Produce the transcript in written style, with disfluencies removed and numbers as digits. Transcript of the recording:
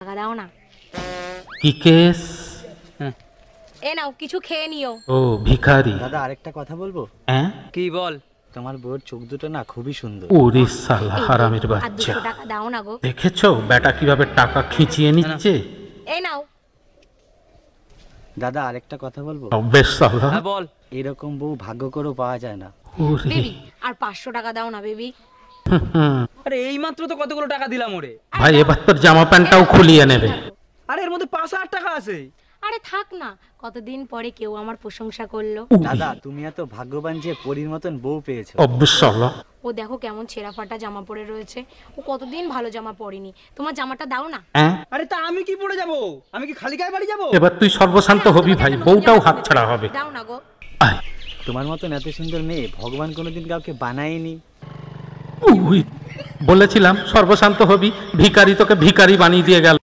টাকা দাও না। কি কেস? এ নাও কিছু খেয়ে নিও। ও ভিখারি। দাদা আরেকটা কথা বলবো? হ্যাঁ কি বল? তোমার বউয়ের চোখ দুটো না খুবই সুন্দর। ওরে সালা এই হারামের আর বাচ্চা, 200 টাকা দাও না গো। দেখেছো বেটা কিভাবে টাকা খিঁচিয়ে নিচ্ছে? এই নাও। দাদা আরেকটা কথা বলবো? বেশ সালা। হ্যাঁ বল। এরকম বউ ভাগ্য করেও পাওয়া যায় না। ওরে বেবি আর 500 টাকা দাও না বেবি। আরে এই মাত্র তো কতগুলো টাকা দিলাম ওরে। ভাই এবার তোর জামা প্যান্টটাও খুলিয়ে নেবে। আরে এর মধ্যে 5,000 টাকা আছে। আরে থাক না, কতদিন পরে কেউ আমার প্রশংসা করলো। দাদা তুমি এত ভাগ্যবান যে পরীর মতন বউ পেয়েছো। অবশ্যই। ও দেখো কেমন ছেঁড়া ফাটা জামা পরে রয়েছে, ও কতদিন ভালো জামা পরেনি। তোমার জামাটা দাও না। হ্যাঁ আরে তা আমি কি পড়ে যাব? আমি কি খালি গায়ে বাড়ি যাব? এবার তুই সর্বশান্ত হবি ভাই, বউটাও হাতছাড়া হবে। দাও না গো। আয়। তোমার মতন এত সুন্দর মেয়ে ভগবান কোনোদিন কাউকে বানায়নি। উই, বলেছিলাম সর্বশান্ত হবি, ভিখারি তোকে ভিখারি বানিয়ে দিয়ে গেল।